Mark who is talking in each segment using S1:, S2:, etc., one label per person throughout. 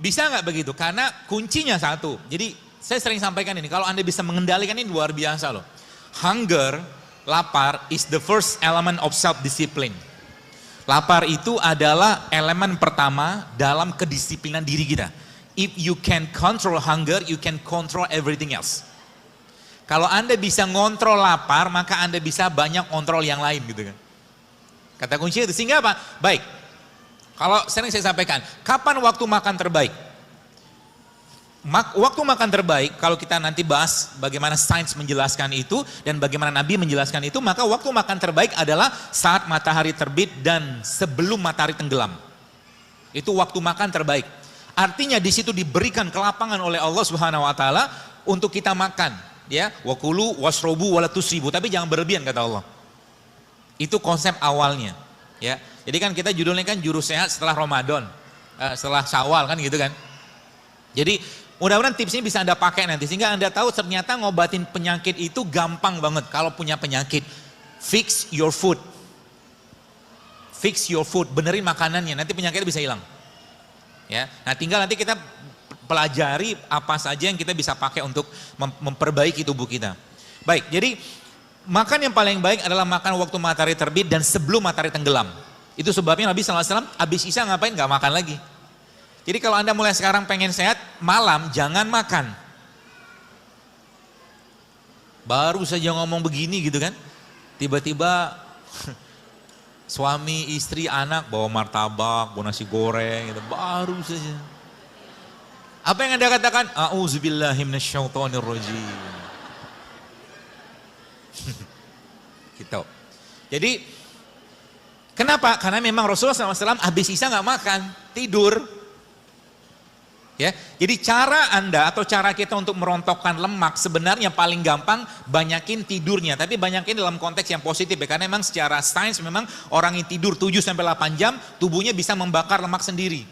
S1: Bisa nggak begitu? Karena kuncinya satu. Jadi saya sering sampaikan ini, kalau Anda bisa mengendalikan ini luar biasa loh. Hunger, lapar is the first element of self-discipline. Lapar itu adalah elemen pertama dalam kedisiplinan diri kita. If you can control hunger, you can control everything else. Kalau Anda bisa ngontrol lapar, maka Anda bisa banyak kontrol yang lain gitu kan. Kata kuncinya itu, sehingga apa? Baik, kalau sering saya sampaikan, kapan waktu makan terbaik? Waktu makan terbaik, kalau kita nanti bahas bagaimana sains menjelaskan itu dan bagaimana Nabi menjelaskan itu, maka waktu makan terbaik adalah saat matahari terbit dan sebelum matahari tenggelam. Itu waktu makan terbaik. Artinya di situ diberikan kelapangan oleh Allah Subhanahu wa taala untuk kita makan, ya. Wakulu wasrobu wala tusribu, tapi jangan berlebihan kata Allah. Itu konsep awalnya, ya. Jadi kan kita judulnya kan jurus sehat setelah Ramadan, setelah Syawal kan gitu kan. Jadi mudah-mudahan tips ini bisa Anda pakai nanti sehingga Anda tahu ternyata ngobatin penyakit itu gampang banget kalau punya penyakit. Fix your food. Fix your food, benerin makanannya, nanti penyakitnya bisa hilang. Ya. Nah, tinggal nanti kita pelajari apa saja yang kita bisa pakai untuk memperbaiki tubuh kita. Baik, jadi makan yang paling baik adalah makan waktu matahari terbit dan sebelum matahari tenggelam. Itu sebabnya Nabi SAW habis Isya ngapain? Gak makan lagi. Jadi kalau Anda mulai sekarang pengen sehat, malam jangan makan. Baru saja ngomong begini gitu kan, tiba-tiba suami, istri, anak bawa martabak, bawa nasi goreng gitu, baru saja. Apa yang Anda katakan? A'udzubillahi minasyaitonirrajim. Gitu. Jadi kenapa? Karena memang Rasulullah SAW habis Isya nggak makan, tidur. Ya, jadi cara Anda atau cara kita untuk merontokkan lemak sebenarnya paling gampang banyakin tidurnya, tapi banyakin dalam konteks yang positif ya, karena memang secara sains memang orang yang tidur 7-8 jam tubuhnya bisa membakar lemak sendiri.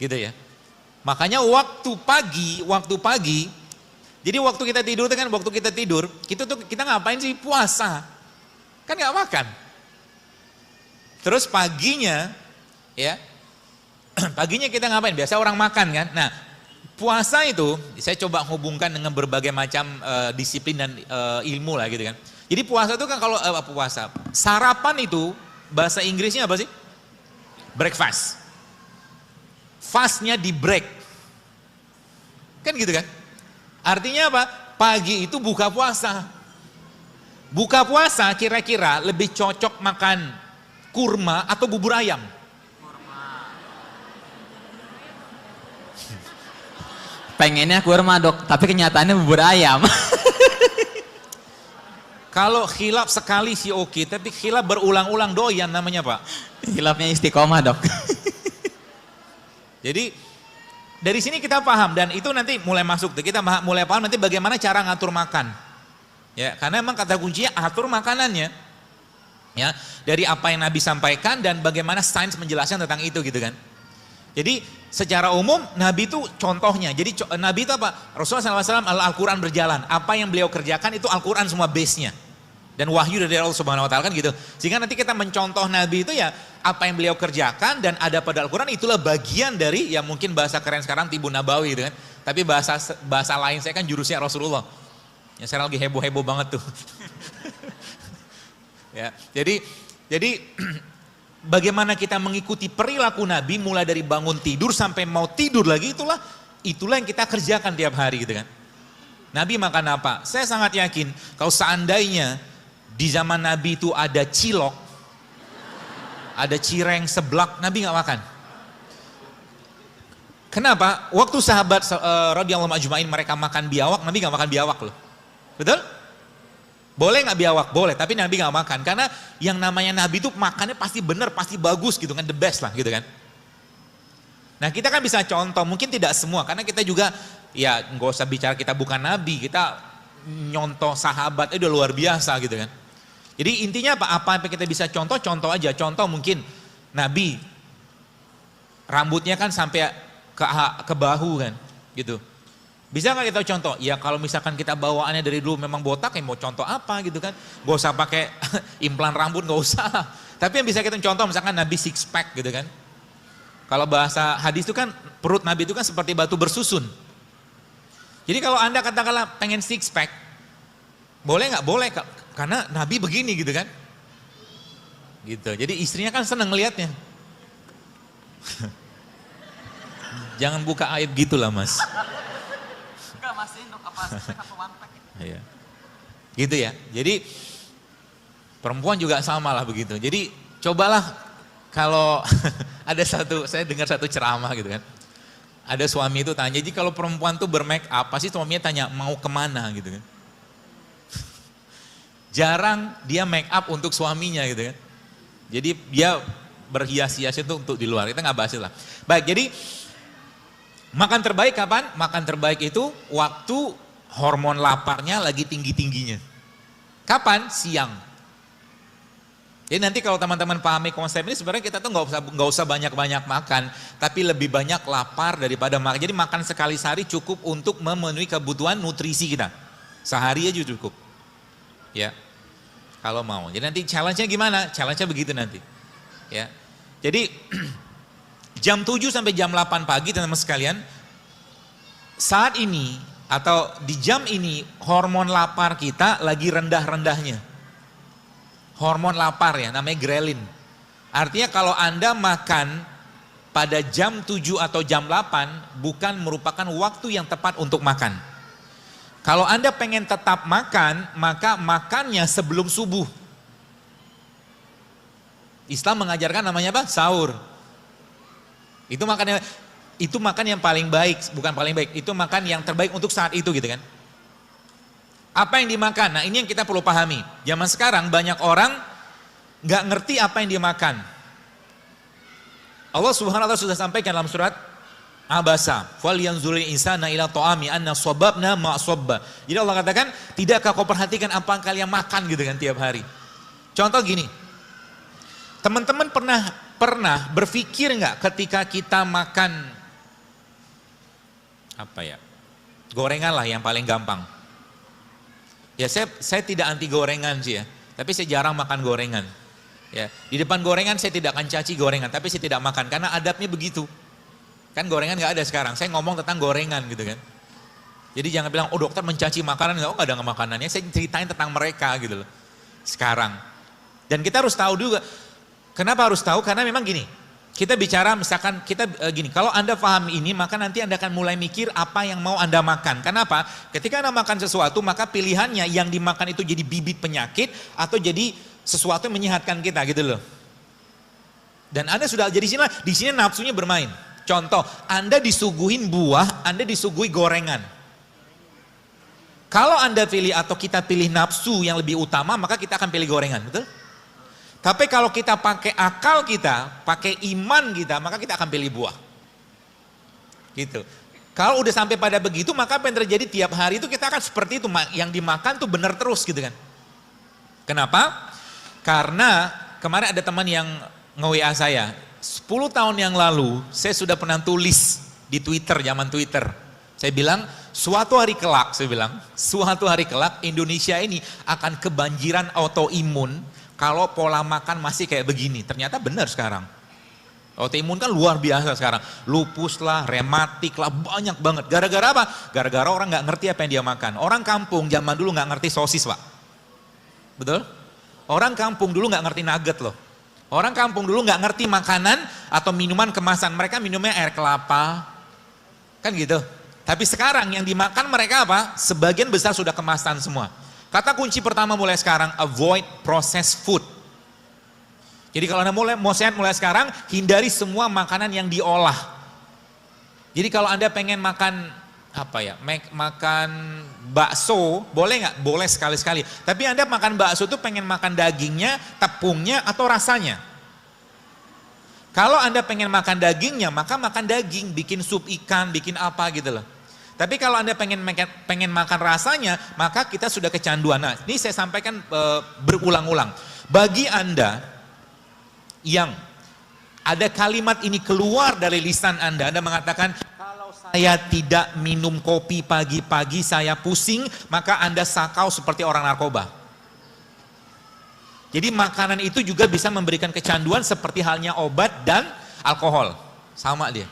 S1: Gitu ya. Makanya waktu pagi, jadi waktu kita tidur itu kan kita ngapain sih? Puasa. Kan nggak makan. Terus paginya ya, paginya kita ngapain? Biasa orang makan kan. Nah, puasa itu saya coba hubungkan dengan berbagai macam disiplin dan ilmu lah gitu kan. Jadi puasa itu kan kalau sarapan itu bahasa Inggrisnya apa sih? Breakfast. Fastnya di break. Kan gitu kan? Artinya apa? Pagi itu buka puasa. Buka puasa kira-kira lebih cocok makan kurma atau bubur ayam?
S2: Pengennya kurma dok, tapi kenyataannya bubur ayam.
S1: Kalau khilaf sekali sih oke, tapi khilaf berulang-ulang doyan namanya Pak.
S2: Khilafnya istiqomah dok.
S1: Jadi dari sini kita paham dan itu nanti mulai masuk tuh, kita mulai paham nanti bagaimana cara ngatur makan. Ya, karena memang kata kuncinya atur makanannya. Ya, dari apa yang Nabi sampaikan dan bagaimana sains menjelaskan tentang itu gitu kan. Jadi secara umum Nabi itu contohnya, jadi Nabi itu apa? Rasulullah SAW Al-Quran berjalan, apa yang beliau kerjakan itu Al-Quran semua base-nya. Dan wahyu dari Allah Subhanahu Wa Taala kan gitu. Sehingga nanti kita mencontoh Nabi itu ya apa yang beliau kerjakan dan ada pada Al-Quran itulah bagian dari ya mungkin bahasa keren sekarang Tibun Nabawi gitu kan. Tapi bahasa lain saya kan jurusnya Rasulullah. Ya sekarang lagi heboh-heboh banget tuh. Ya, jadi bagaimana kita mengikuti perilaku Nabi mulai dari bangun tidur sampai mau tidur lagi itulah yang kita kerjakan tiap hari gitu kan. Nabi makan apa? Saya sangat yakin kalau seandainya di zaman Nabi itu ada cilok, ada cireng, seblak, Nabi nggak makan. Kenapa? Waktu sahabat radhiyallahu ajmain mereka makan biawak, Nabi nggak makan biawak loh. Betul? Boleh nggak biawak? Boleh, tapi Nabi nggak makan karena yang namanya Nabi itu makannya pasti benar, pasti bagus gitu kan, the best lah gitu kan. Nah kita kan bisa contoh, mungkin tidak semua karena kita juga ya nggak usah bicara kita bukan Nabi, kita nyontoh sahabat itu udah luar biasa gitu kan. Jadi intinya apa yang kita bisa contoh aja. Contoh mungkin Nabi rambutnya kan sampai ke bahu kan gitu. Bisa nggak kita contoh? Ya kalau misalkan kita bawaannya dari dulu memang botak, ya mau contoh apa gitu kan? Gak usah pakai implan rambut, gak usah. Tapi yang bisa kita contoh misalkan Nabi six pack gitu kan? Kalau bahasa hadis itu kan perut Nabi itu kan seperti batu bersusun. Jadi kalau Anda katakanlah pengen six pack, boleh nggak? Boleh, karena Nabi begini gitu kan. Gitu. Jadi istrinya kan seneng ngelihatnya. Jangan buka aib gitulah Mas.
S2: Enggak Mas, ini apa one pack.
S1: Iya. Gitu ya. Jadi perempuan juga sama lah begitu. Jadi cobalah kalau ada saya dengar satu ceramah gitu kan. Ada suami itu tanya, jadi kalau perempuan tuh bermake up, pasti suaminya tanya mau kemana gitu kan. Jarang dia make up untuk suaminya gitu kan. Jadi dia berhias-hias itu untuk di luar, kita nggak bahas itu lah. Baik, jadi makan terbaik kapan? Makan terbaik itu waktu hormon laparnya lagi tinggi-tingginya. Kapan? Siang. Jadi nanti kalau teman-teman pahami konsep ini sebenarnya kita tuh nggak usah banyak-banyak makan, tapi lebih banyak lapar daripada makan. Jadi makan sekali sehari cukup untuk memenuhi kebutuhan nutrisi kita. Sehari aja cukup. Ya. Kalau mau. Jadi nanti challenge-nya gimana? Challenge-nya begitu nanti. Ya. Jadi jam 7 sampai jam 8 pagi teman-teman sekalian, saat ini atau di jam ini hormon lapar kita lagi rendah-rendahnya. Hormon lapar ya, namanya grelin. Artinya kalau Anda makan pada jam 7 atau jam 8 bukan merupakan waktu yang tepat untuk makan. Kalau Anda pengen tetap makan, maka makannya sebelum subuh. Islam mengajarkan namanya apa? Sahur. Itu makan yang paling baik, bukan paling baik. Itu makan yang terbaik untuk saat itu gitu kan. Apa yang dimakan? Nah ini yang kita perlu pahami. Zaman sekarang banyak orang nggak ngerti apa yang dimakan. Allah Subhanahu wa taala sudah sampaikan dalam surat Abasa, "Falyanzuril insana ila ta'ami anna sababna ma sabba." Jadi Allah katakan, tidakkah kau perhatikan apa yang kalian makan gitu kan tiap hari. Contoh gini. Teman-teman pernah berpikir nggak ketika kita makan apa ya? Gorengan lah yang paling gampang. Ya saya tidak anti gorengan sih ya, tapi saya jarang makan gorengan. Ya, di depan gorengan saya tidak akan caci gorengan, tapi saya tidak makan karena adabnya begitu. Kan gorengan nggak ada sekarang. Saya ngomong tentang gorengan gitu kan. Jadi jangan bilang, oh dokter mencaci makanan, oh nggak ada makanannya. Saya ceritain tentang mereka gitu loh. Sekarang. Dan kita harus tahu juga. Kenapa harus tahu? Karena memang gini. Kita bicara misalkan kita gini, kalau Anda paham ini maka nanti Anda akan mulai mikir apa yang mau Anda makan. Kenapa? Ketika Anda makan sesuatu maka pilihannya yang dimakan itu jadi bibit penyakit atau jadi sesuatu yang menyehatkan kita gitu loh. Dan Anda sudah jadi di sini nafsunya bermain. Contoh, Anda disuguhin buah, Anda disuguhi gorengan. Kalau Anda pilih atau kita pilih nafsu yang lebih utama maka kita akan pilih gorengan, betul? Tapi kalau kita pakai akal kita, pakai iman kita, maka kita akan pilih buah. Gitu. Kalau udah sampai pada begitu, maka apa yang terjadi tiap hari itu kita akan seperti itu. Yang dimakan tuh benar terus gitu kan. Kenapa? Karena kemarin ada teman yang nge-WA saya. 10 tahun yang lalu, saya sudah pernah tulis di Twitter, zaman Twitter. Saya bilang, suatu hari kelak, suatu hari kelak Indonesia ini akan kebanjiran autoimun kalau pola makan masih kayak begini. Ternyata benar sekarang. Autoimun kan luar biasa sekarang. Lupus lah, rematik lah, banyak banget. Gara-gara apa? Gara-gara orang nggak ngerti apa yang dia makan. Orang kampung zaman dulu nggak ngerti sosis Pak. Betul? Orang kampung dulu nggak ngerti nugget loh. Orang kampung dulu nggak ngerti makanan atau minuman kemasan. Mereka minumnya air kelapa. Kan gitu. Tapi sekarang yang dimakan mereka apa? Sebagian besar sudah kemasan semua. Kata kunci pertama mulai sekarang, avoid processed food. Jadi kalau Anda mau sehat mulai sekarang, hindari semua makanan yang diolah. Jadi kalau Anda pengen makan makan bakso, boleh nggak? Boleh sekali-sekali. Tapi Anda makan bakso itu pengen makan dagingnya, tepungnya, atau rasanya. Kalau Anda pengen makan dagingnya, maka makan daging, bikin sup ikan, bikin apa gitu loh. Tapi kalau Anda pengen makan rasanya, maka kita sudah kecanduan. Nah, ini saya sampaikan berulang-ulang. Bagi Anda yang ada kalimat ini keluar dari lisan Anda mengatakan, kalau saya tidak minum kopi pagi-pagi, saya pusing, maka Anda sakau seperti orang narkoba. Jadi makanan itu juga bisa memberikan kecanduan seperti halnya obat dan alkohol. Sama dia.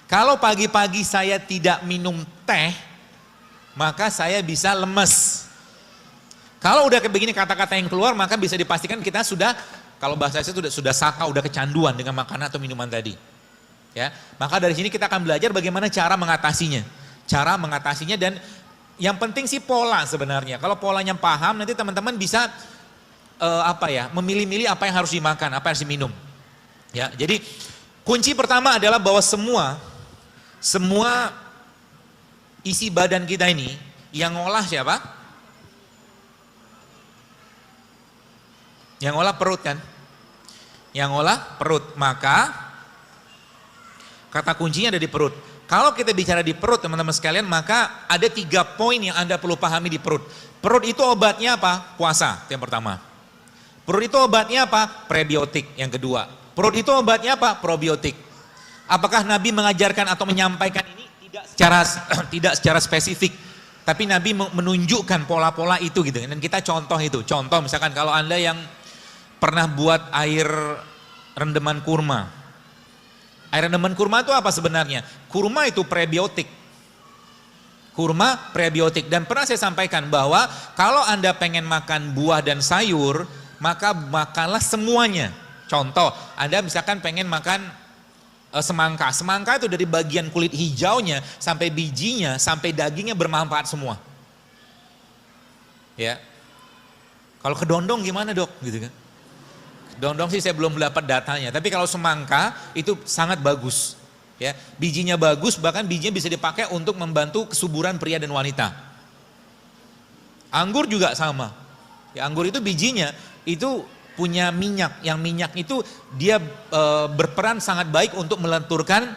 S1: Kalau pagi-pagi saya tidak minum teh, maka saya bisa lemes. Kalau udah kayak begini kata-kata yang keluar, maka bisa dipastikan kita sudah, kalau bahasa saya sudah saka, udah kecanduan dengan makanan atau minuman tadi. Ya, maka dari sini kita akan belajar bagaimana cara mengatasinya. Cara mengatasinya, dan yang penting sih pola sebenarnya. Kalau polanya paham, nanti teman-teman bisa memilih-milih apa yang harus dimakan, apa yang harus diminum. Ya, jadi kunci pertama adalah bahwa semua isi badan kita ini yang ngolah siapa? Yang ngolah perut kan? Yang ngolah perut. Maka kata kuncinya ada di perut. Kalau kita bicara di perut teman-teman sekalian, maka ada 3 poin yang Anda perlu pahami di perut. Perut itu obatnya apa? Puasa, yang pertama. Perut itu obatnya apa? Prebiotik, yang kedua. Perut itu obatnya apa? Probiotik. Apakah Nabi mengajarkan atau menyampaikan ini? Tidak secara spesifik, tapi Nabi menunjukkan pola-pola itu gitu. Dan kita contoh itu. Contoh misalkan kalau Anda yang pernah buat air rendeman kurma. Air rendeman kurma itu apa sebenarnya? Kurma itu prebiotik. Kurma prebiotik. Dan pernah saya sampaikan bahwa kalau Anda pengen makan buah dan sayur, maka makanlah semuanya. Contoh, Anda misalkan pengen makan semangka. Semangka itu dari bagian kulit hijaunya sampai bijinya sampai dagingnya bermanfaat semua. Ya. Kalau kedondong gimana dok? Gitu kan. Kedondong sih saya belum dapat datanya. Tapi kalau semangka itu sangat bagus. Ya, bijinya bagus, bahkan bijinya bisa dipakai untuk membantu kesuburan pria dan wanita. Anggur juga sama. Ya, anggur itu bijinya itu punya minyak, yang minyak itu dia berperan sangat baik untuk melenturkan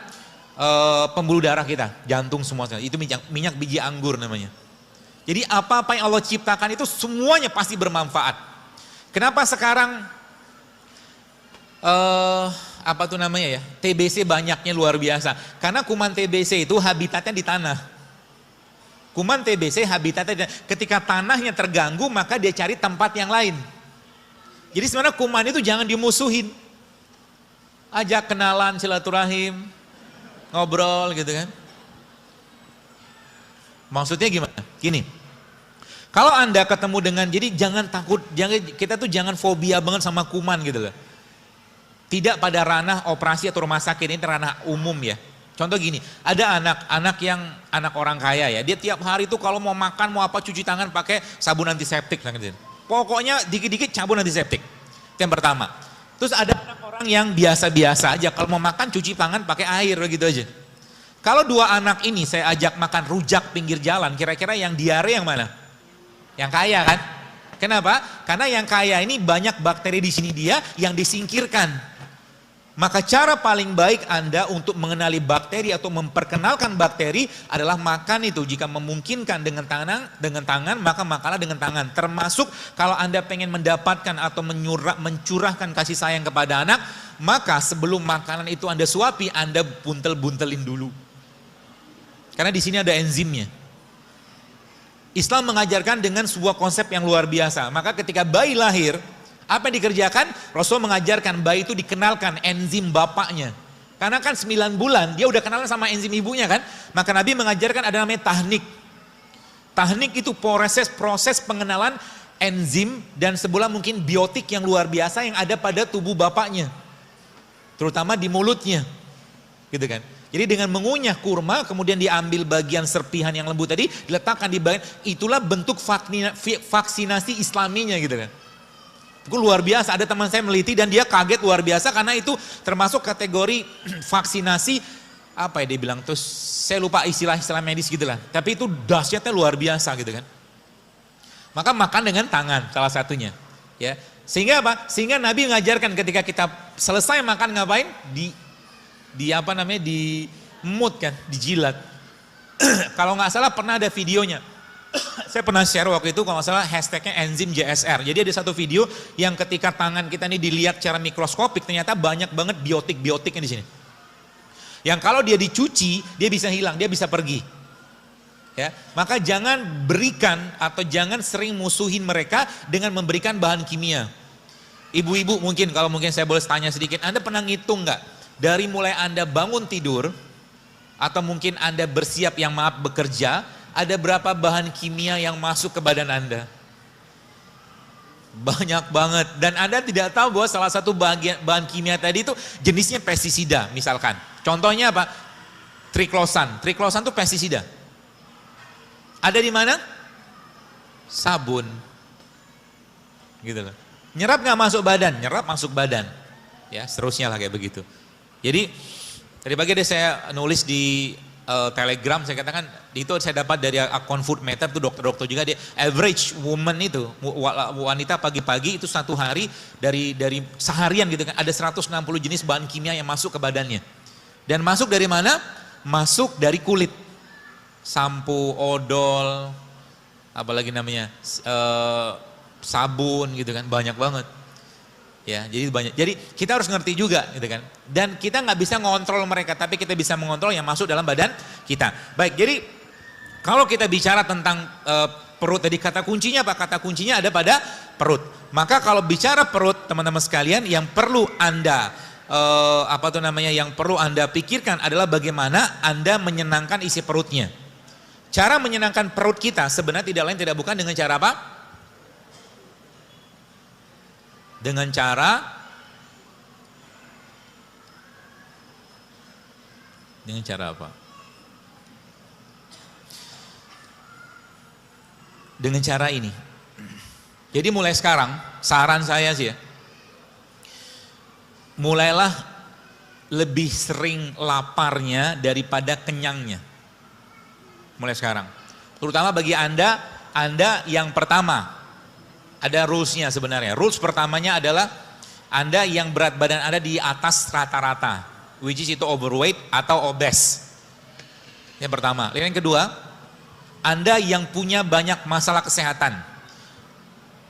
S1: pembuluh darah kita, jantung semua. Itu minyak biji anggur namanya. Jadi apa-apa yang Allah ciptakan itu semuanya pasti bermanfaat. Kenapa sekarang TBC banyaknya luar biasa? Karena kuman TBC itu habitatnya di tanah. Kuman TBC habitatnya ketika tanahnya terganggu, maka dia cari tempat yang lain. Jadi sebenarnya kuman itu jangan dimusuhin. Ajak kenalan, silaturahim, ngobrol gitu kan. Maksudnya gimana? Gini, kalau Anda ketemu dengan, jadi jangan takut, kita tuh jangan fobia banget sama kuman gitu loh. Tidak pada ranah operasi atau rumah sakit, ini ranah umum ya. Contoh gini, ada anak orang kaya ya, dia tiap hari tuh kalau mau makan, mau apa, cuci tangan pakai sabun antiseptik. Pokoknya dikit-dikit sabun antiseptik. Itu yang pertama. Terus ada orang yang biasa-biasa aja, kalau mau makan cuci tangan pakai air gitu aja. Kalau 2 anak ini saya ajak makan rujak pinggir jalan, kira-kira yang diare yang mana? Yang kaya kan? Kenapa? Karena yang kaya ini banyak bakteri di sini dia yang disingkirkan. Maka cara paling baik Anda untuk mengenali bakteri atau memperkenalkan bakteri adalah makan itu. Jika memungkinkan dengan tangan, maka makanlah dengan tangan. Termasuk kalau Anda pengen mendapatkan atau mencurahkan kasih sayang kepada anak, maka sebelum makanan itu Anda suapi, Anda buntel-buntelin dulu. Karena di sini ada enzimnya. Islam mengajarkan dengan sebuah konsep yang luar biasa. Maka ketika bayi lahir, apa yang dikerjakan? Rasul mengajarkan bayi itu dikenalkan enzim bapaknya. Karena kan 9 bulan dia udah kenalan sama enzim ibunya kan. Maka Nabi mengajarkan ada namanya tahnik. Tahnik itu proses pengenalan enzim dan sebuah mungkin biotik yang luar biasa yang ada pada tubuh bapaknya. Terutama di mulutnya. Gitu kan. Jadi dengan mengunyah kurma kemudian diambil bagian serpihan yang lembut tadi diletakkan di bagian, itulah bentuk vaksinasi islaminya gitu kan. Itu luar biasa, ada teman saya meliti dan dia kaget luar biasa karena itu termasuk kategori vaksinasi, apa ya dia bilang, terus saya lupa istilah medis gitu lah. Tapi itu dahsyatnya luar biasa gitu kan. Maka makan dengan tangan salah satunya. Ya. Sehingga apa? Sehingga Nabi mengajarkan ketika kita selesai makan ngapain? Di mut kan, dijilat. Kalau nggak salah pernah ada videonya. Saya pernah share waktu itu kalau nggak salah hashtagnya enzim JSR. Jadi ada satu video yang ketika tangan kita ini dilihat secara mikroskopik ternyata banyak banget biotiknya di sini. Yang kalau dia dicuci dia bisa hilang, dia bisa pergi. Ya, maka jangan berikan atau jangan sering musuhin mereka dengan memberikan bahan kimia. Ibu-ibu mungkin kalau mungkin saya boleh tanya sedikit, Anda pernah ngitung nggak dari mulai Anda bangun tidur, atau mungkin Anda bersiap yang maaf bekerja, ada berapa bahan kimia yang masuk ke badan Anda? Banyak banget. Dan Anda tidak tahu bahwa salah satu bahan kimia tadi itu jenisnya pestisida misalkan. Contohnya apa? Triklosan. Triklosan itu pestisida. Ada di mana? Sabun. Gitu loh. Nyerap nggak masuk badan? Nyerap masuk badan. Ya, seterusnya lah kayak begitu. Jadi tadi pagi ada saya nulis di Telegram, saya katakan itu saya dapat dari akun Food Meter, itu dokter-dokter juga, dia average woman itu, wanita pagi-pagi itu satu hari dari seharian gitu kan, ada 160 jenis bahan kimia yang masuk ke badannya. Dan masuk dari mana? Masuk dari kulit. Sampo, odol, apalagi namanya, sabun gitu kan, banyak banget. Ya, jadi banyak. Jadi kita harus ngerti juga gitu kan. Dan kita nggak bisa ngontrol mereka, tapi kita bisa mengontrol yang masuk dalam badan kita. Baik, jadi kalau kita bicara tentang perut tadi, kata kuncinya apa? Kata kuncinya ada pada perut. Maka kalau bicara perut, teman-teman sekalian, yang perlu Anda yang perlu Anda pikirkan adalah bagaimana Anda menyenangkan isi perutnya. Cara menyenangkan perut kita sebenarnya tidak lain tidak bukan dengan cara apa? Dengan cara apa? Dengan cara ini. Jadi mulai sekarang, saran saya sih ya, mulailah lebih sering laparnya daripada kenyangnya. Mulai sekarang. Terutama bagi Anda yang pertama. Ada rulesnya sebenarnya. Rules pertamanya adalah Anda yang berat badan Anda di atas rata-rata, which is itu overweight atau obese. Yang pertama. Yang kedua, Anda yang punya banyak masalah kesehatan.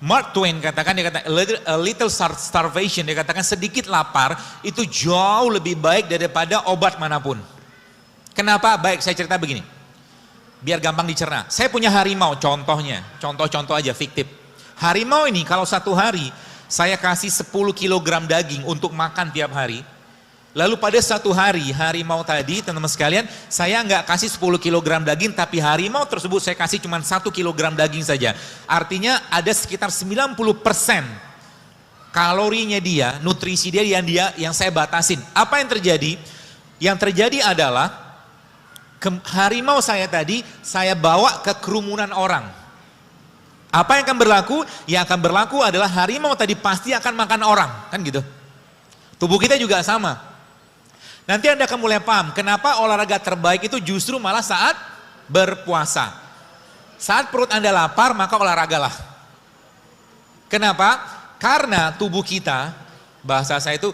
S1: Mark Twain katakan, dia kata a little starvation, dia katakan sedikit lapar itu jauh lebih baik daripada obat manapun. Kenapa? Baik, saya cerita begini. Biar gampang dicerna. Saya punya harimau, contohnya. Contoh-contoh aja, fiktif. Harimau ini kalau satu hari saya kasih 10 kg daging untuk makan tiap hari. Lalu pada satu hari harimau tadi, teman-teman sekalian, saya nggak kasih 10 kg daging, tapi harimau tersebut saya kasih cuma 1 kg daging saja. Artinya ada sekitar 90% kalorinya dia, nutrisi dia yang saya batasin. Apa yang terjadi? Yang terjadi adalah harimau saya tadi saya bawa ke kerumunan orang. Apa yang akan berlaku? Yang akan berlaku adalah harimau tadi pasti akan makan orang, kan gitu. Tubuh kita juga sama. Nanti Anda akan mulai paham, kenapa olahraga terbaik itu justru malah saat berpuasa. Saat perut Anda lapar, maka olahragalah. Kenapa? Karena tubuh kita, bahasa saya itu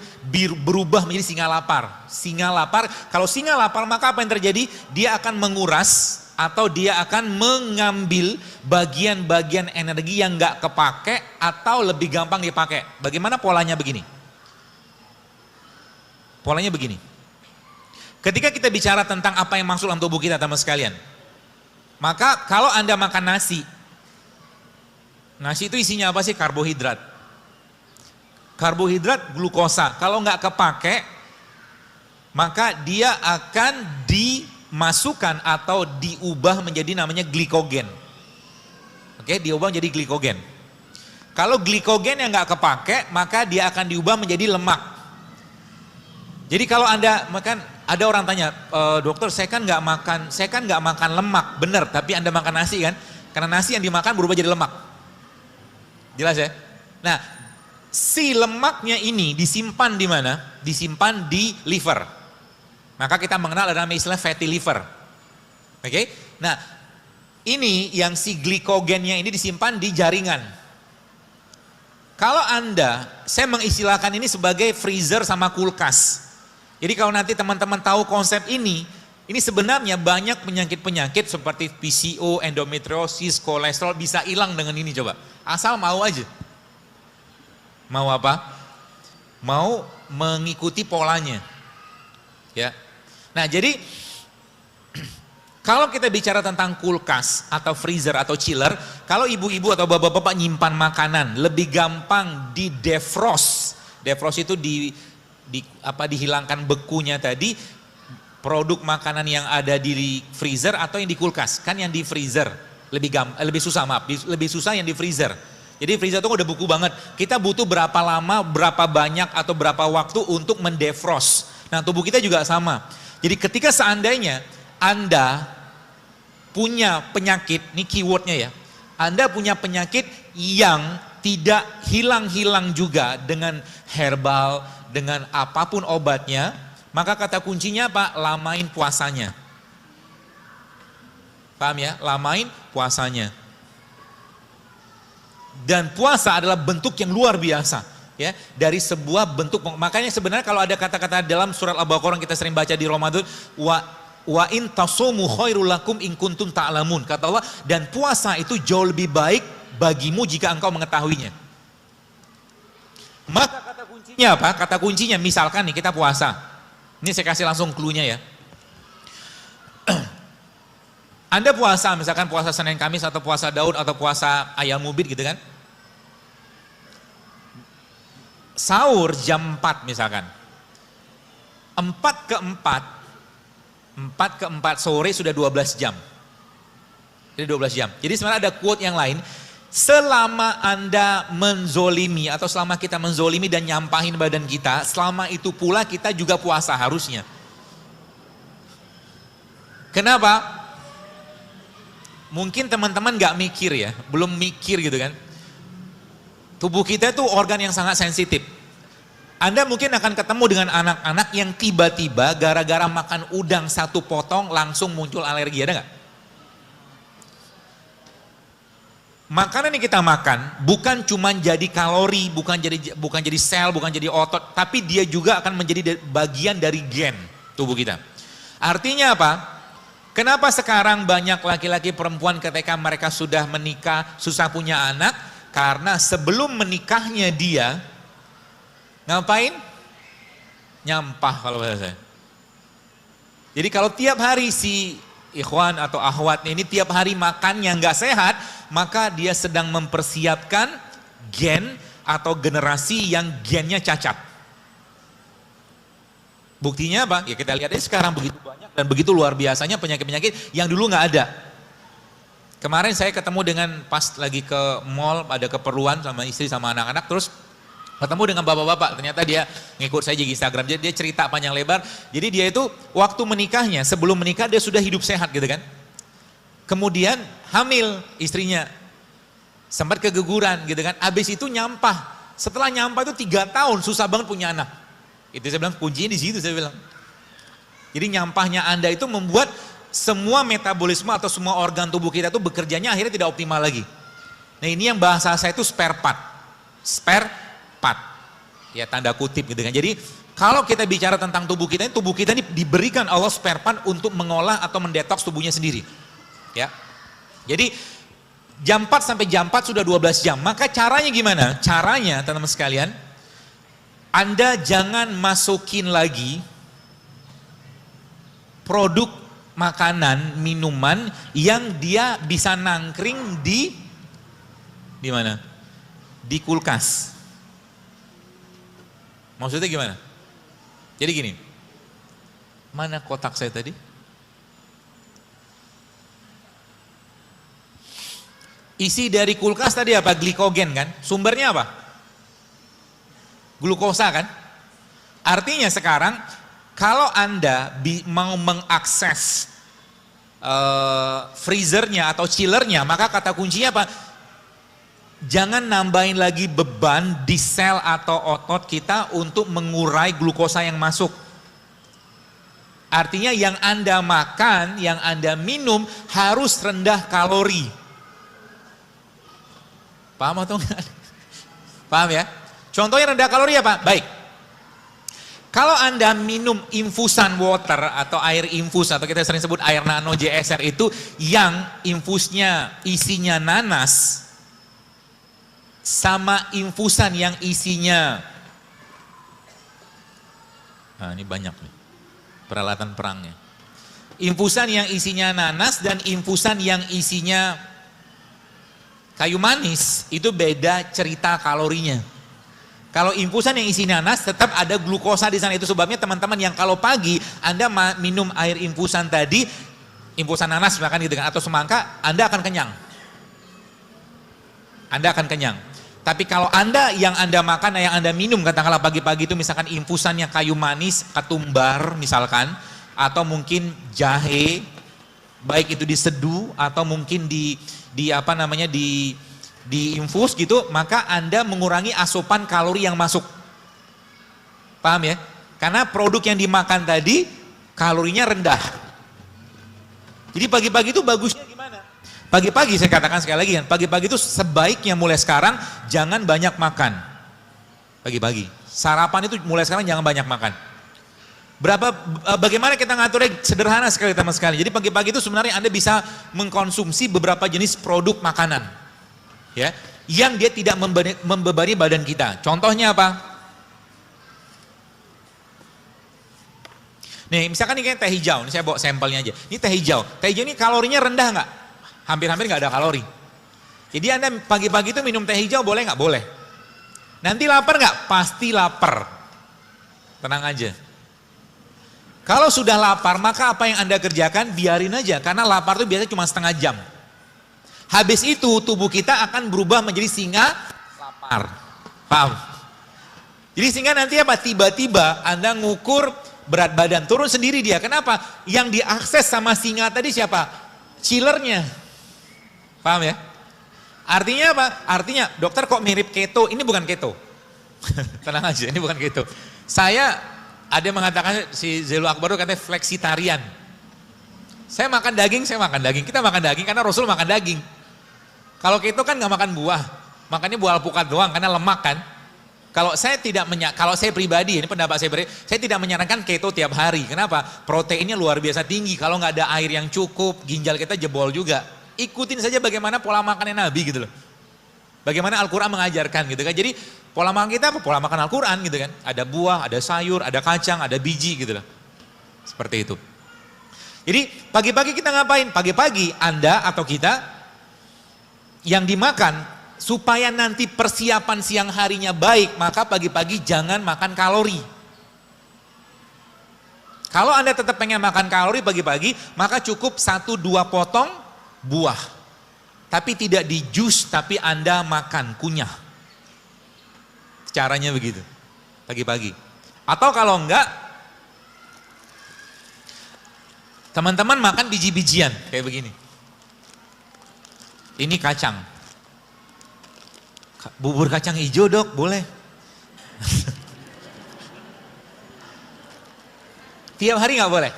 S1: berubah menjadi singa lapar. Singa lapar, kalau singa lapar maka apa yang terjadi? Dia akan menguras atau dia akan mengambil bagian-bagian energi yang nggak kepake atau lebih gampang dipakai. Bagaimana polanya begini? Polanya begini. Ketika kita bicara tentang apa yang masuk dalam tubuh kita, teman sekalian, maka kalau Anda makan nasi itu isinya apa sih? Karbohidrat. Karbohidrat, glukosa. Kalau nggak kepake, maka dia akan dimasukkan atau diubah menjadi namanya glikogen. Oke, diubah menjadi glikogen. Kalau glikogen yang nggak kepake, maka dia akan diubah menjadi lemak. Jadi kalau Anda makan, ada orang tanya, dokter saya kan nggak makan lemak, benar. Tapi Anda makan nasi kan? Karena nasi yang dimakan berubah jadi lemak. Jelas ya? Nah, si lemaknya ini disimpan di mana? Disimpan di liver. Maka kita mengenal ada nama istilah fatty liver. Oke? Nah, ini yang si glikogennya ini disimpan di jaringan. Kalau Anda, saya mengistilahkan ini sebagai freezer sama kulkas. Jadi kalau nanti teman-teman tahu konsep ini sebenarnya banyak penyakit-penyakit seperti PCO, endometriosis, kolesterol bisa hilang dengan ini coba. Asal mau aja. Mau apa? Mau mengikuti polanya. Ya. Nah, jadi kalau kita bicara tentang kulkas atau freezer atau chiller, kalau ibu-ibu atau bapak-bapak nyimpan makanan lebih gampang di defrost. Defrost itu dihilangkan bekunya tadi, produk makanan yang ada di freezer atau yang di kulkas. Kan yang di freezer lebih susah, lebih susah yang di freezer. Jadi freezer itu udah beku banget. Kita butuh berapa lama, berapa banyak atau berapa waktu untuk mendefrost. Nah, tubuh kita juga sama. Jadi ketika seandainya Anda punya penyakit, ini keywordnya ya, Anda punya penyakit yang tidak hilang-hilang juga dengan herbal, dengan apapun obatnya, maka kata kuncinya apa? Lamain puasanya. Paham ya? Lamain puasanya. Dan puasa adalah bentuk yang luar biasa, ya, dari sebuah bentuk. Makanya sebenarnya kalau ada kata-kata dalam surat Al-Baqarah yang kita sering baca di Ramadan, wa in tasumu khairul lakum in kuntum ta'lamun. Kata Allah, dan puasa itu jauh lebih baik bagimu jika engkau mengetahuinya. Maka kata kuncinya apa? Kata kuncinya misalkan nih kita puasa. Ini saya kasih langsung clue-nya ya. Anda puasa, misalkan puasa Senin Kamis atau puasa Daud atau puasa Ayam Ubid gitu kan. Sahur jam 4 misalkan. 4 ke 4 sore sudah 12 jam. Jadi 12 jam. Jadi sebenarnya ada quote yang lain. Selama Anda menzolimi atau selama kita menzolimi dan nyampahin badan kita, selama itu pula kita juga puasa harusnya. Kenapa? Mungkin teman-teman gak mikir ya, belum mikir gitu kan. Tubuh kita itu organ yang sangat sensitif. Anda mungkin akan ketemu dengan anak-anak yang tiba-tiba gara-gara makan udang 1 potong langsung muncul alergi, ada gak? Makanan yang kita makan bukan cuma jadi kalori, bukan jadi sel, bukan jadi otot, tapi dia juga akan menjadi bagian dari gen tubuh kita. Artinya apa? Kenapa sekarang banyak laki-laki perempuan ketika mereka sudah menikah, susah punya anak? Karena sebelum menikahnya dia, ngapain? Nyampah kalau bahasa saya. Jadi kalau tiap hari si ikhwan atau akhwat ini tiap hari makan yang gak sehat, maka dia sedang mempersiapkan gen atau generasi yang gennya cacat. Buktinya apa? Ya kita lihat sekarang begitu banyak dan begitu luar biasanya penyakit-penyakit yang dulu nggak ada. Kemarin saya ketemu dengan pas lagi ke mall, ada keperluan sama istri sama anak-anak, terus ketemu dengan bapak-bapak, ternyata dia ngikut saya di Instagram, jadi dia cerita panjang lebar. Jadi dia itu waktu menikahnya, sebelum menikah dia sudah hidup sehat gitu kan. Kemudian hamil istrinya, sempat keguguran gitu kan, abis itu nyampah. Setelah nyampah itu 3 tahun susah banget punya anak. Itu saya bilang kuncinya di situ saya bilang. Jadi nyampahnya Anda itu membuat semua metabolisme atau semua organ tubuh kita itu bekerjanya akhirnya tidak optimal lagi. Nah ini yang bahasa saya itu spare part. Spare part. Ya tanda kutip gitu kan. Jadi kalau kita bicara tentang tubuh kita ini diberikan Allah spare part untuk mengolah atau mendetoks tubuhnya sendiri. Ya. Jadi jam 4 sampai jam 4 sudah 12 jam. Maka caranya gimana? Caranya teman-teman sekalian, Anda jangan masukin lagi produk makanan, minuman yang dia bisa nangkring di mana? Di kulkas. Maksudnya gimana? Jadi gini, mana kotak saya tadi? Isi dari kulkas tadi apa? Glikogen kan? Sumbernya apa? Glukosa kan? Artinya sekarang kalau Anda mau mengakses freezernya atau chillernya, maka kata kuncinya apa? Jangan nambahin lagi beban di sel atau otot kita untuk mengurai glukosa yang masuk. Artinya yang Anda makan, yang Anda minum harus rendah kalori. Paham atau enggak? Paham ya? Contohnya rendah kalori apa? Baik. Kalau Anda minum infusan water atau air infus atau kita sering sebut air nano JSR itu yang infusnya isinya nanas sama infusan yang isinya, nah ini banyak nih peralatan perangnya. Infusan yang isinya nanas dan infusan yang isinya kayu manis itu beda cerita kalorinya. Kalau infusan yang isi nanas tetap ada glukosa di sana. Itu sebabnya teman-teman yang kalau pagi Anda minum air infusan tadi, infusan nanas misalkan gitu kan, atau semangka, Anda akan kenyang. Anda akan kenyang. Tapi kalau Anda yang Anda makan, yang Anda minum katakanlah pagi-pagi itu misalkan infusannya kayu manis, ketumbar misalkan, atau mungkin jahe, baik itu diseduh atau mungkin di infus gitu, maka Anda mengurangi asupan kalori yang masuk. Paham ya? Karena produk yang dimakan tadi kalorinya rendah. Jadi pagi-pagi itu bagusnya gimana? Pagi-pagi saya katakan sekali lagi kan, pagi-pagi itu sebaiknya mulai sekarang jangan banyak makan. Pagi-pagi. Sarapan itu mulai sekarang jangan banyak makan. Bagaimana kita ngaturnya sederhana sekali teman sekali. Jadi pagi-pagi itu sebenarnya Anda bisa mengkonsumsi beberapa jenis produk makanan. Ya, yang dia tidak membebani badan kita. Contohnya apa? Nih, misalkan ini kayak teh hijau, ini saya bawa sampelnya aja. Ini teh hijau. Teh hijau ini kalorinya rendah nggak? Hampir-hampir nggak ada kalori. Jadi Anda pagi-pagi itu minum teh hijau boleh nggak? Boleh. Nanti lapar nggak? Pasti lapar. Tenang aja. Kalau sudah lapar, maka apa yang Anda kerjakan? Biarin aja, karena lapar itu biasanya cuma setengah jam. Habis itu tubuh kita akan berubah menjadi singa lapar. Paham? Jadi singa nanti apa? Tiba-tiba Anda ngukur berat badan, turun sendiri dia. Kenapa? Yang diakses sama singa tadi siapa? Chillernya. Paham ya? Artinya apa? Artinya, dokter kok mirip keto? Ini bukan keto. Tenang aja, ini bukan keto. Saya, ada yang mengatakan, si Zelu Akbar katanya fleksitarian. Saya makan daging, kita makan daging karena Rasul makan daging. Kalau keto kan nggak makan buah, makannya buah alpukat doang karena lemak kan. Kalau saya pribadi, ini pendapat saya tidak menyarankan keto tiap hari. Kenapa? Proteinnya luar biasa tinggi. Kalau nggak ada air yang cukup, ginjal kita jebol juga. Ikutin saja bagaimana pola makannya Nabi gitu loh. Bagaimana Al-Quran mengajarkan gitu kan. Jadi pola makan kita apa? Pola makan Al-Quran gitu kan. Ada buah, ada sayur, ada kacang, ada biji gitu loh. Seperti itu. Jadi pagi-pagi kita ngapain? Pagi-pagi Anda atau kita yang dimakan supaya nanti persiapan siang harinya baik, maka pagi-pagi jangan makan kalori. Kalau Anda tetap pengen makan kalori pagi-pagi, maka cukup 1-2 potong buah. Tapi tidak di jus, tapi Anda makan, kunyah. Caranya begitu, pagi-pagi. Atau kalau enggak, teman-teman makan biji-bijian, kayak begini. Ini kacang. Bubur kacang hijau dok, boleh. Tiap hari nggak boleh.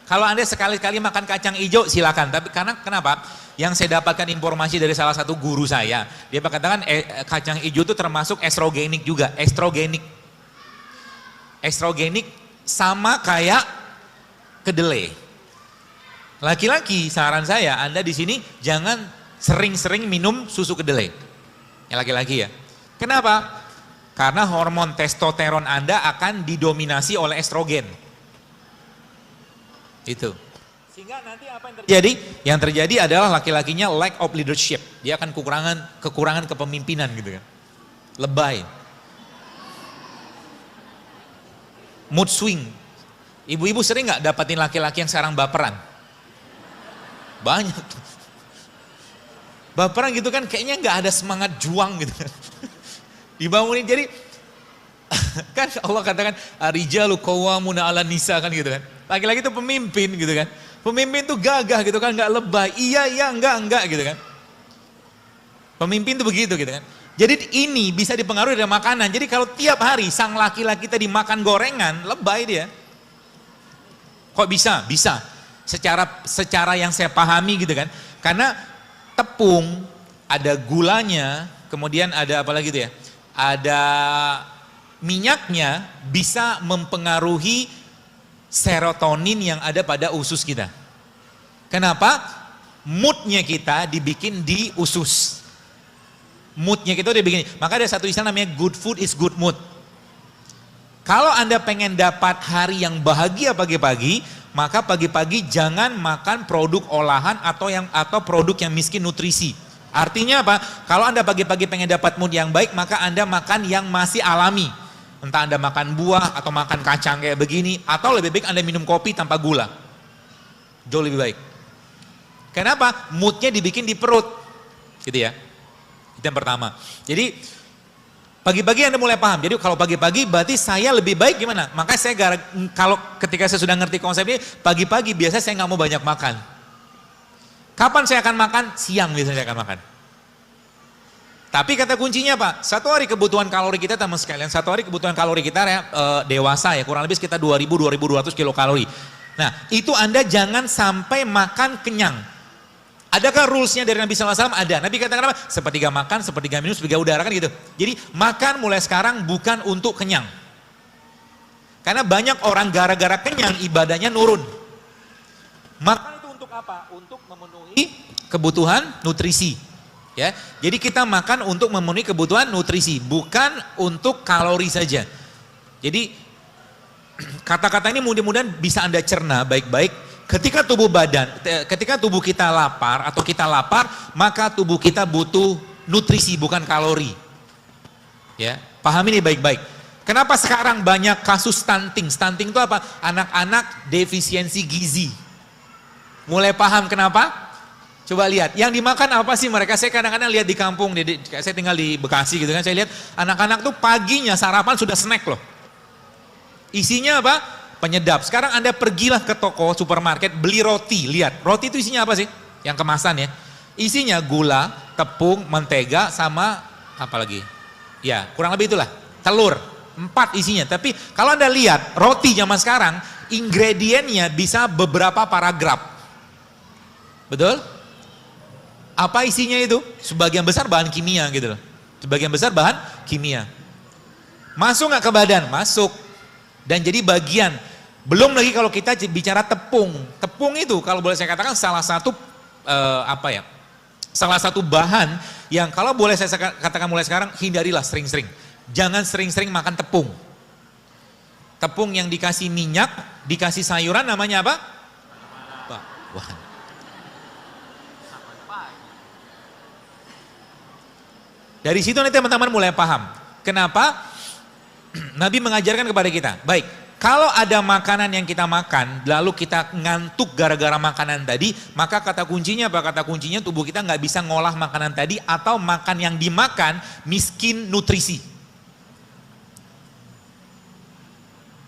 S1: Kalau Anda sekali-kali makan kacang hijau silakan. Tapi karena kenapa? Yang saya dapatkan informasi dari salah satu guru saya, dia mengatakan kacang hijau itu termasuk estrogenik juga. Estrogenik sama kayak kedelai. Laki-laki, saran saya Anda di sini jangan sering-sering minum susu kedelai. Yang laki-laki ya. Kenapa? Karena hormon testosteron Anda akan didominasi oleh estrogen. Itu. Sehingga nanti apa yang terjadi? Yang terjadi adalah laki-lakinya lack of leadership. Dia akan kekurangan kepemimpinan gitu kan. Lebay. Mood swing. Ibu-ibu sering nggak dapatin laki-laki yang sekarang baperan? Banyak tuh. Baperan gitu kan kayaknya nggak ada semangat juang gitu kan. Dibangunin jadi kan Allah katakan arijalu qawwamuna 'alan nisa kan gitu kan. Laki-laki itu pemimpin gitu kan. Pemimpin tuh gagah gitu kan, nggak lebay. Iya enggak gitu kan. Pemimpin tuh begitu gitu kan. Jadi ini bisa dipengaruhi dari makanan. Jadi kalau tiap hari sang laki-laki tadi makan gorengan, lebay dia. Kok bisa? Bisa. Secara yang saya pahami gitu kan. Karena tepung, ada gulanya, kemudian ada apa lagi tuh ya? Ada minyaknya bisa mempengaruhi serotonin yang ada pada usus kita. Kenapa? Moodnya kita dibikin di usus. Moodnya kita udah bikin. Maka ada satu istilah namanya good food is good mood. Kalau Anda pengen dapat hari yang bahagia pagi-pagi, maka pagi-pagi jangan makan produk olahan atau produk yang miskin nutrisi. Artinya apa? Kalau Anda pagi-pagi pengen dapat mood yang baik, maka Anda makan yang masih alami. Entah Anda makan buah atau makan kacang kayak begini, atau lebih baik Anda minum kopi tanpa gula. Jauh lebih baik. Kenapa? Moodnya dibikin di perut. Gitu ya. Itu yang pertama. Jadi pagi-pagi Anda mulai paham. Jadi kalau pagi-pagi berarti saya lebih baik gimana? Makanya saya kalau ketika saya sudah ngerti konsep ini, pagi-pagi biasanya saya nggak mau banyak makan. Kapan saya akan makan? Siang biasanya saya akan makan. Tapi kata kuncinya Pak, satu hari kebutuhan kalori kita teman sekalian, satu hari kebutuhan kalori kita ya, dewasa ya kurang lebih sekitar 2.000-2.200 kilokalori. Nah itu Anda jangan sampai makan kenyang. Adakah rulesnya dari Nabi SAW? Ada. Nabi katakan apa? Sepertiga makan, sepertiga minum, sepertiga udara kan gitu. Jadi makan mulai sekarang bukan untuk kenyang. Karena banyak orang gara-gara kenyang ibadahnya nurun. Makan itu untuk apa? Untuk memenuhi kebutuhan nutrisi. Ya, jadi kita makan untuk memenuhi kebutuhan nutrisi, bukan untuk kalori saja. Jadi kata-kata ini mudah-mudahan bisa Anda cerna baik-baik. Ketika ketika tubuh kita lapar atau kita lapar, maka tubuh kita butuh nutrisi bukan kalori. Ya, paham ini baik-baik. Kenapa sekarang banyak kasus stunting? Stunting itu apa? Anak-anak defisiensi gizi. Mulai paham kenapa? Coba lihat, yang dimakan apa sih mereka? Saya kadang-kadang lihat di kampung, saya tinggal di Bekasi gitu kan, saya lihat anak-anak tuh paginya sarapan sudah snack loh. Isinya apa? Penyedap. Sekarang Anda pergilah ke toko, supermarket, beli roti. Lihat, roti itu isinya apa sih? Yang kemasan ya. Isinya gula, tepung, mentega, sama apa lagi? Ya, kurang lebih itulah. Telur. 4 isinya. Tapi kalau Anda lihat, roti zaman sekarang, ingredientnya bisa beberapa paragraf. Betul? Apa isinya itu? Sebagian besar bahan kimia gitu loh. Sebagian besar bahan kimia. Masuk nggak ke badan? Masuk. Dan jadi bagian. Belum lagi kalau kita bicara tepung. Tepung itu kalau boleh saya katakan salah satu salah satu bahan yang kalau boleh saya katakan mulai sekarang hindarilah sering-sering. Jangan sering-sering makan tepung. Tepung yang dikasih minyak, dikasih sayuran namanya apa? Wah. Dari situ nanti teman-teman mulai paham. Kenapa Nabi mengajarkan kepada kita. Baik, kalau ada makanan yang kita makan, lalu kita ngantuk gara-gara makanan tadi, maka kata kuncinya apa? Kata kuncinya tubuh kita nggak bisa ngolah makanan tadi atau makan yang dimakan miskin nutrisi.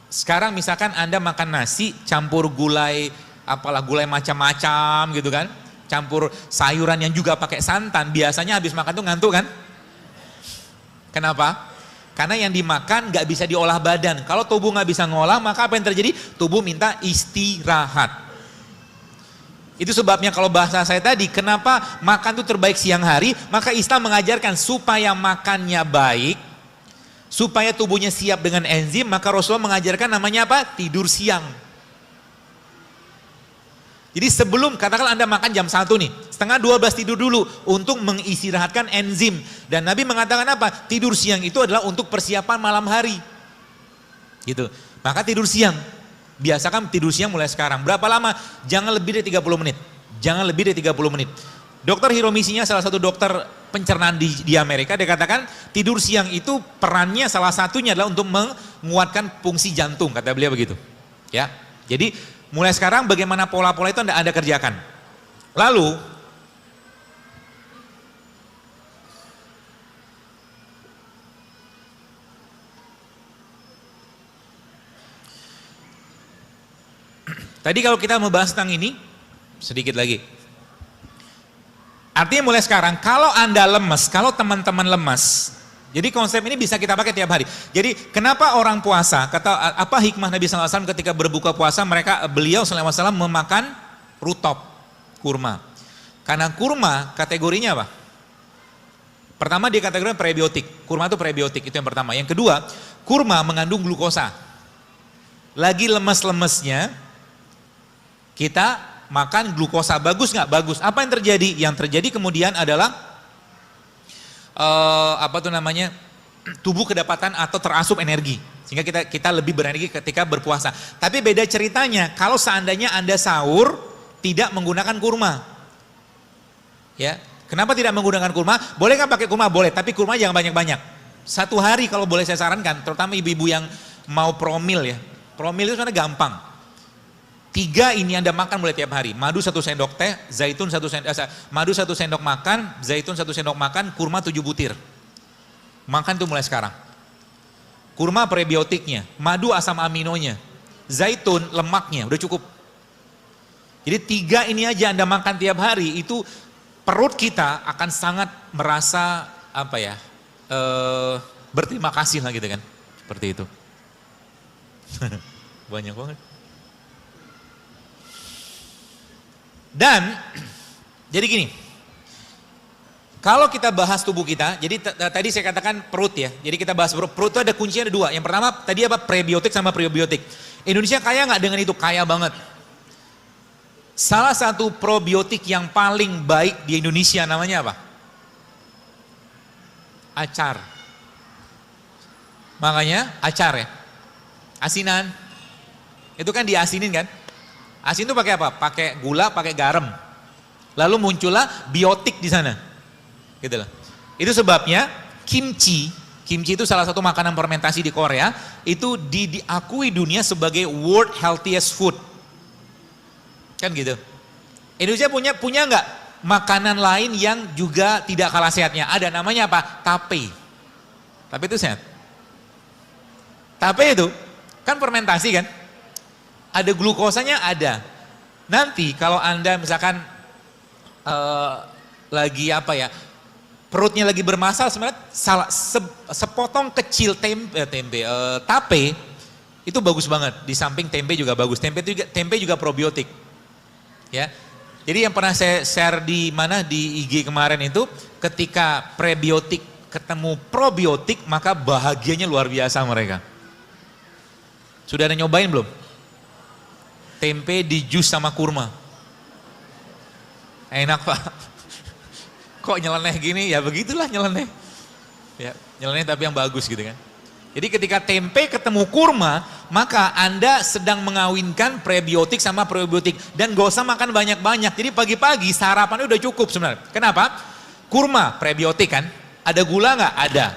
S1: Sekarang misalkan Anda makan nasi campur gulai, gulai macam-macam gitu kan, campur sayuran yang juga pakai santan, biasanya habis makan tuh ngantuk kan? Kenapa? Karena yang dimakan nggak bisa diolah badan. Kalau tubuh nggak bisa ngolah, maka apa yang terjadi? Tubuh minta istirahat. Itu sebabnya kalau bahasa saya tadi, kenapa makan itu terbaik siang hari? Maka Islam mengajarkan supaya makannya baik, supaya tubuhnya siap dengan enzim, maka Rasulullah mengajarkan namanya apa? Tidur siang. Jadi sebelum, katakanlah Anda makan jam 1 nih, setengah 12 tidur dulu untuk mengistirahatkan enzim. Dan Nabi mengatakan apa? Tidur siang itu adalah untuk persiapan malam hari. Gitu. Maka tidur siang. Biasakan tidur siang mulai sekarang. Berapa lama? Jangan lebih dari 30 menit. Jangan lebih dari 30 menit. Dokter Hiromisinya salah satu dokter pencernaan di Amerika, dia katakan tidur siang itu perannya salah satunya adalah untuk menguatkan fungsi jantung, kata beliau begitu. Ya. Jadi mulai sekarang bagaimana pola-pola itu Anda kerjakan. Lalu tadi kalau kita membahas tentang ini sedikit lagi. Artinya mulai sekarang kalau Anda lemes, kalau teman-teman lemas, jadi konsep ini bisa kita pakai tiap hari. Jadi kenapa orang puasa, kata apa hikmah Nabi SAW ketika berbuka puasa, beliau SAW memakan rutop, kurma. Karena kurma kategorinya apa? Pertama dia kategorinya prebiotik, kurma itu prebiotik, itu yang pertama. Yang kedua, kurma mengandung glukosa. Lagi lemes-lemesnya, kita makan glukosa, bagus nggak? Bagus. Apa yang terjadi? Yang terjadi kemudian adalah tubuh kedapatan atau terasup energi, sehingga kita lebih berenergi ketika berpuasa. Tapi beda ceritanya kalau seandainya Anda sahur tidak menggunakan kurma, ya. Kenapa tidak menggunakan kurma? Boleh kan pakai kurma? Boleh, tapi kurma jangan banyak-banyak. Satu hari kalau boleh saya sarankan, terutama ibu-ibu yang mau promil ya. Promil itu sebenarnya gampang. 3 ini Anda makan mulai tiap hari. Madu 1 sendok teh, zaitun 1 sendok, madu 1 sendok makan, zaitun 1 sendok makan, kurma 7 butir. Makan tuh mulai sekarang. Kurma prebiotiknya, madu asam aminonya, zaitun lemaknya, udah cukup. Jadi 3 ini aja Anda makan tiap hari, itu perut kita akan sangat merasa apa ya, berterima kasih lah gitu kan. Seperti itu. Banyak banget. Dan jadi gini, kalau kita bahas tubuh kita, jadi tadi saya katakan perut ya, jadi kita bahas perut itu ada kuncinya ada 2. Yang pertama tadi apa, prebiotik sama probiotik. Indonesia kaya nggak dengan itu? Kaya banget. Salah satu probiotik yang paling baik di Indonesia namanya apa? Acar. Makanya acar ya, asinan. Itu kan diasinin kan? Asin itu pakai apa? Pakai gula, pakai garam. Lalu muncullah biotik di sana. Gitu loh. Itu sebabnya kimchi itu salah satu makanan fermentasi di Korea, itu diakui dunia sebagai world healthiest food. Kan gitu. Indonesia punya nggak makanan lain yang juga tidak kalah sehatnya? Ada, namanya apa? Tape. Tape itu sehat. Tape itu kan fermentasi kan? Ada glukosanya, ada. Nanti kalau Anda misalkan lagi apa ya, perutnya lagi bermasalah, sebenarnya sepotong kecil tape itu bagus banget. Di samping tempe juga bagus. Tempe juga probiotik. Ya. Jadi yang pernah saya share di IG kemarin itu, ketika prebiotik ketemu probiotik, maka bahagianya luar biasa mereka. Sudah ada nyobain belum? Tempe di jus sama kurma. Enak Pak. Kok nyeleneh gini? Ya begitulah nyeleneh. Ya, nyeleneh tapi yang bagus gitu kan. Jadi ketika tempe ketemu kurma, maka Anda sedang mengawinkan prebiotik sama probiotik. Dan gak usah makan banyak-banyak. Jadi pagi-pagi sarapannya udah cukup sebenarnya. Kenapa? Kurma prebiotik kan. Ada gula nggak? Ada.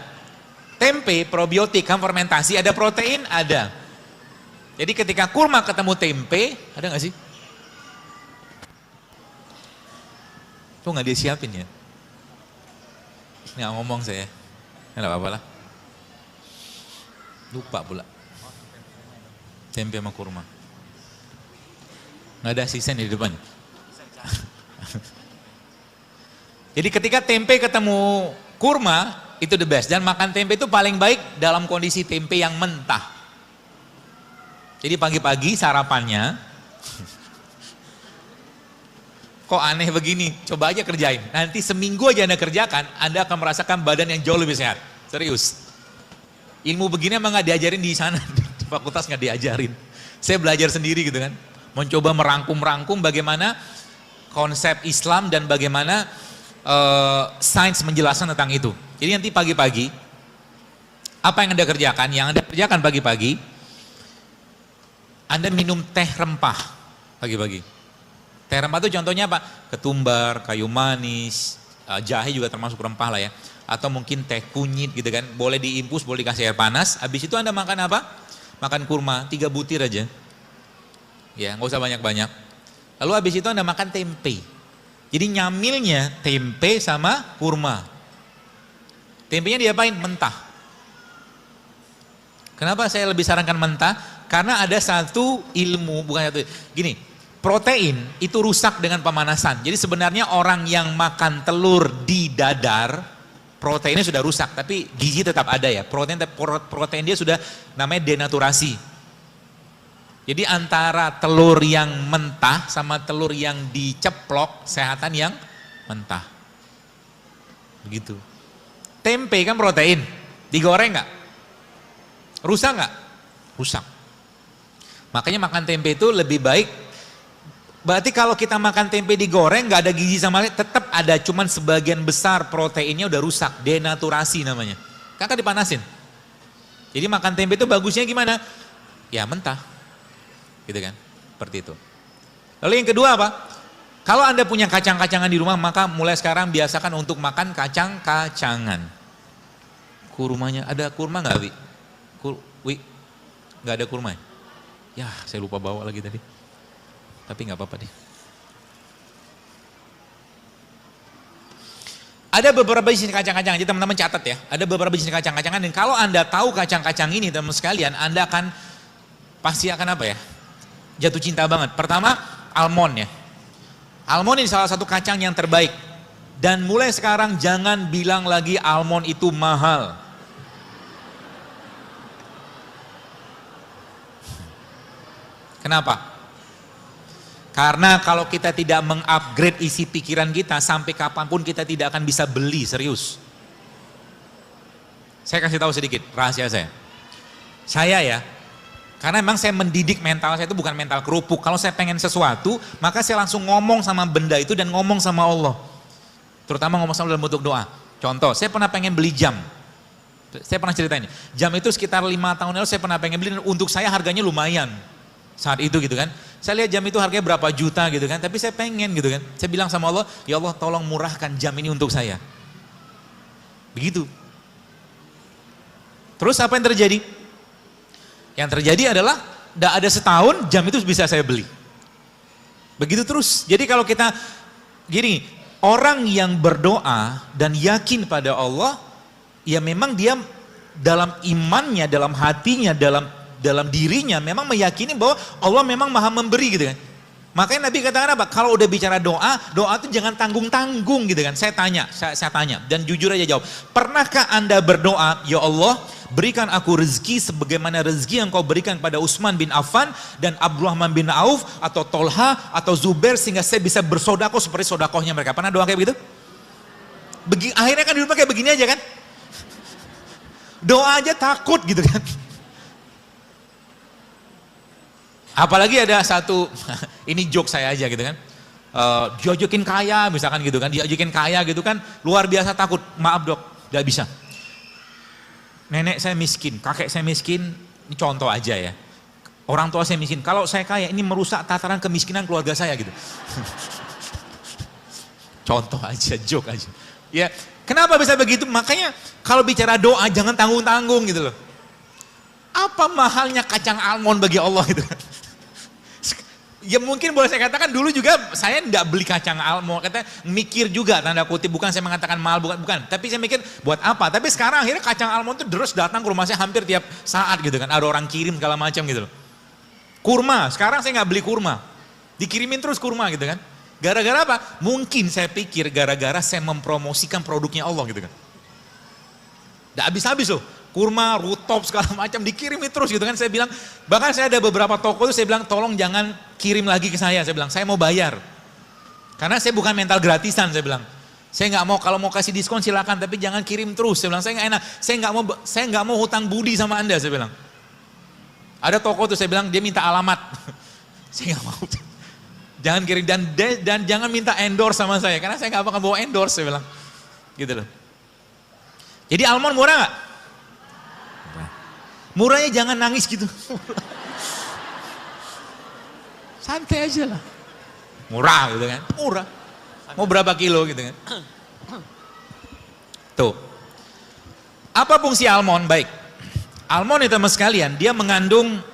S1: Tempe probiotik kan fermentasi, ada protein? Ada. Jadi ketika kurma ketemu tempe, ada nggak sih? Tuh nggak dia siapin ya? Nggak ngomong saya, nggak apa-apa lah. Lupa pula. Tempe sama kurma. Nggak ada asisten di depan. Jadi ketika tempe ketemu kurma, itu the best. Dan makan tempe itu paling baik dalam kondisi tempe yang mentah. Jadi pagi-pagi sarapannya, kok aneh begini, coba aja kerjain. Nanti seminggu aja Anda kerjakan, Anda akan merasakan badan yang jauh lebih sehat. Serius. Ilmu begini emang gak diajarin di sana, di fakultas gak diajarin. Saya belajar sendiri gitu kan. Mencoba merangkum bagaimana konsep Islam dan bagaimana sains menjelaskan tentang itu. Jadi nanti pagi-pagi, apa yang Anda kerjakan? Yang Anda kerjakan pagi-pagi, Anda minum teh rempah pagi-pagi. Teh rempah itu contohnya apa? Ketumbar, kayu manis, jahe juga termasuk rempah lah ya. Atau mungkin teh kunyit gitu kan. Boleh diimpus, boleh dikasih air panas. Habis itu Anda makan apa? Makan kurma, 3 butir aja. Ya, nggak usah banyak-banyak. Lalu habis itu Anda makan tempe. Jadi nyamilnya tempe sama kurma. Tempenya diapain? Mentah. Kenapa saya lebih sarankan mentah? Karena ada satu ilmu, bukan satu, gini, protein itu rusak dengan pemanasan. Jadi sebenarnya orang yang makan telur di dadar, proteinnya sudah rusak, tapi gizi tetap ada ya. Protein dia sudah namanya denaturasi. Jadi antara telur yang mentah sama telur yang diceplok, sehatan yang mentah. Begitu. Tempe kan protein, digoreng nggak? Rusak nggak? Rusak. Makanya makan tempe itu lebih baik. Berarti kalau kita makan tempe digoreng nggak ada gizi sama sekali, tetap ada, cuman sebagian besar proteinnya udah rusak, denaturasi namanya. Kan dipanasin. Jadi makan tempe itu bagusnya gimana? Ya mentah. Gitu kan? Seperti itu. Lalu yang kedua apa? Kalau Anda punya kacang-kacangan di rumah, maka mulai sekarang biasakan untuk makan kacang-kacangan. Kurmanya, ada kurma nggak, Wi? Wi, nggak ada kurma ya? Ya, saya lupa bawa lagi tadi. Tapi nggak apa-apa deh. Ada beberapa jenis kacang-kacangan, jadi teman-teman catat ya. Ada beberapa jenis kacang-kacangan, dan kalau Anda tahu kacang-kacang ini teman sekalian, Anda akan pasti akan apa ya? Jatuh cinta banget. Pertama, almond ya. Almond ini salah satu kacang yang terbaik. Dan mulai sekarang jangan bilang lagi almond itu mahal. Kenapa? Karena kalau kita tidak mengupgrade isi pikiran kita, sampai kapanpun kita tidak akan bisa beli, serius. Saya kasih tahu sedikit rahasia saya. Saya ya, karena memang saya mendidik mental saya itu bukan mental kerupuk. Kalau saya pengen sesuatu, maka saya langsung ngomong sama benda itu dan ngomong sama Allah. Terutama ngomong sama dalam bentuk doa. Contoh, saya pernah pengen beli jam. Saya pernah ceritain, jam itu sekitar 5 tahun lalu saya pernah pengen beli, dan untuk saya harganya lumayan. Saat itu gitu kan, saya lihat jam itu harganya berapa juta gitu kan, tapi saya pengen gitu kan. Saya bilang sama Allah, ya Allah tolong murahkan jam ini untuk saya. Begitu. Terus apa yang terjadi? Yang terjadi adalah, tidak ada setahun jam itu bisa saya beli. Begitu terus. Jadi kalau kita, gini, orang yang berdoa dan yakin pada Allah, ya memang dia dalam imannya, dalam hatinya, dalam dirinya memang meyakini bahwa Allah memang maha memberi gitu kan. Makanya Nabi katakan apa? Kalau udah bicara doa, doa itu jangan tanggung-tanggung gitu kan. Saya tanya dan jujur aja jawab. Pernahkah Anda berdoa, ya Allah berikan aku rezeki sebagaimana rezeki yang kau berikan pada Utsman bin Affan dan Abdurrahman bin Auf atau Tolha atau Zubair, sehingga saya bisa bersodakoh seperti sodakohnya mereka. Pernah doa kayak begitu? Akhirnya kan di rumah kayak begini aja kan. Doa aja takut gitu kan. Apalagi ada satu, ini joke saya aja gitu kan, diajakin kaya misalkan gitu kan, diajakin kaya gitu kan, luar biasa takut, maaf dok, gak bisa. Nenek saya miskin, kakek saya miskin, ini contoh aja ya. Orang tua saya miskin, kalau saya kaya ini merusak tataran kemiskinan keluarga saya gitu. Contoh aja, joke aja. Ya, kenapa bisa begitu? Makanya kalau bicara doa jangan tanggung-tanggung gitu loh. Apa mahalnya kacang almond bagi Allah gitu kan? Ya mungkin boleh saya katakan dulu juga saya enggak beli kacang almond, katanya mikir juga tanda kutip, bukan saya mengatakan mahal, bukan. Tapi saya mikir buat apa? Tapi sekarang akhirnya kacang almond itu terus datang ke rumah saya hampir tiap saat gitu kan. Ada orang kirim segala macam gitu loh. Kurma, sekarang saya nggak beli kurma, dikirimin terus kurma gitu kan. Gara-gara apa? Mungkin saya pikir gara-gara saya mempromosikan produknya Allah gitu kan. Nggak habis-habis loh. Kurma, rutop segala macam dikirimin terus gitu kan. Saya bilang, bahkan saya ada beberapa toko itu saya bilang tolong jangan kirim lagi ke saya bilang saya mau bayar. Karena saya bukan mental gratisan saya bilang. Saya nggak mau, kalau mau kasih diskon silakan tapi jangan kirim terus. Saya bilang saya nggak enak, saya nggak mau hutang budi sama Anda saya bilang. Ada toko tuh saya bilang dia minta alamat. Saya nggak mau. Jangan kirim dan jangan minta endorse sama saya karena saya nggak bakal bawa endorse saya bilang. Gitu loh. Jadi almond murah nggak? Murahnya jangan nangis gitu. Santai aja lah. Murah gitu kan. Murah. Mau berapa kilo gitu kan. Tuh. Apa fungsi almond? Baik. Almond itu teman sekalian, dia mengandung,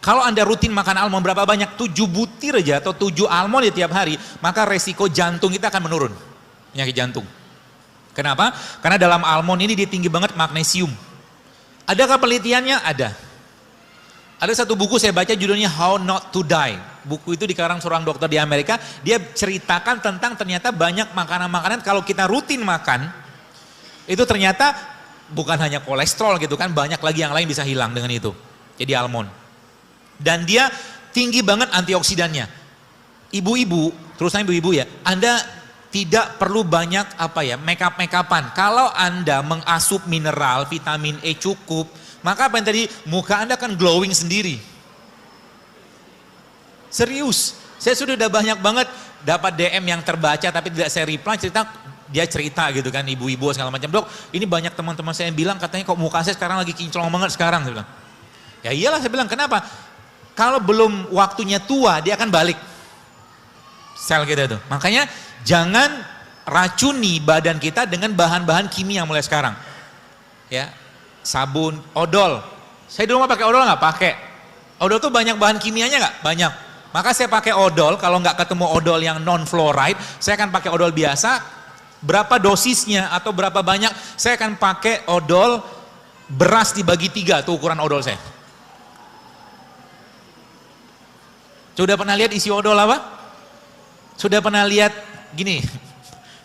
S1: kalau Anda rutin makan almond berapa banyak? 7 butir aja atau 7 almond di tiap hari, maka resiko jantung kita akan menurun. Penyakit jantung. Kenapa? Karena dalam almond ini dia tinggi banget magnesium. Adakah penelitiannya? Ada. Ada satu buku saya baca judulnya How Not to Die. Buku itu dikarang seorang dokter di Amerika. Dia ceritakan tentang ternyata banyak makanan-makanan kalau kita rutin makan, itu ternyata bukan hanya kolesterol gitu kan, banyak lagi yang lain bisa hilang dengan itu. Jadi almond. Dan dia tinggi banget antioksidannya. Ibu-ibu, terutama ibu-ibu ya, Anda tidak perlu banyak make-up-an. Kalau Anda mengasup mineral, vitamin E cukup, maka apa yang tadi, muka Anda akan glowing sendiri. Serius, saya sudah banyak banget dapat DM yang terbaca tapi tidak saya reply, dia cerita gitu kan, ibu-ibu segala macam, dok ini banyak teman-teman saya yang bilang katanya kok muka saya sekarang lagi kinclong banget sekarang. Saya bilang, ya iyalah saya bilang, kenapa? Kalau belum waktunya tua dia akan balik. sel kita tuh. Makanya jangan racuni badan kita dengan bahan-bahan kimia mulai sekarang. Ya, sabun, odol. Saya di rumah pakai odol nggak? Pakai. Odol tuh banyak bahan kimianya nggak? Banyak. Maka saya pakai odol, kalau nggak ketemu odol yang non fluoride, saya akan pakai odol biasa. Berapa dosisnya atau berapa banyak, saya akan pakai odol beras dibagi 3, tuh ukuran odol saya. Sudah pernah lihat isi odol apa? Sudah pernah lihat gini,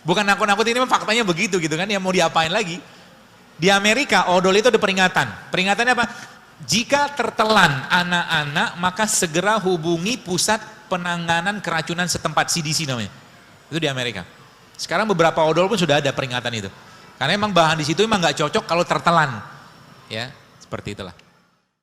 S1: bukan nakut-nakut, ini faktanya begitu gitu kan, ya mau diapain lagi. Di Amerika odol itu ada peringatan. Peringatannya apa? Jika tertelan anak-anak maka segera hubungi pusat penanganan keracunan setempat, CDC namanya. Itu di Amerika. Sekarang beberapa odol pun sudah ada peringatan itu. Karena emang bahan di situ emang nggak cocok kalau tertelan. Ya, seperti itulah.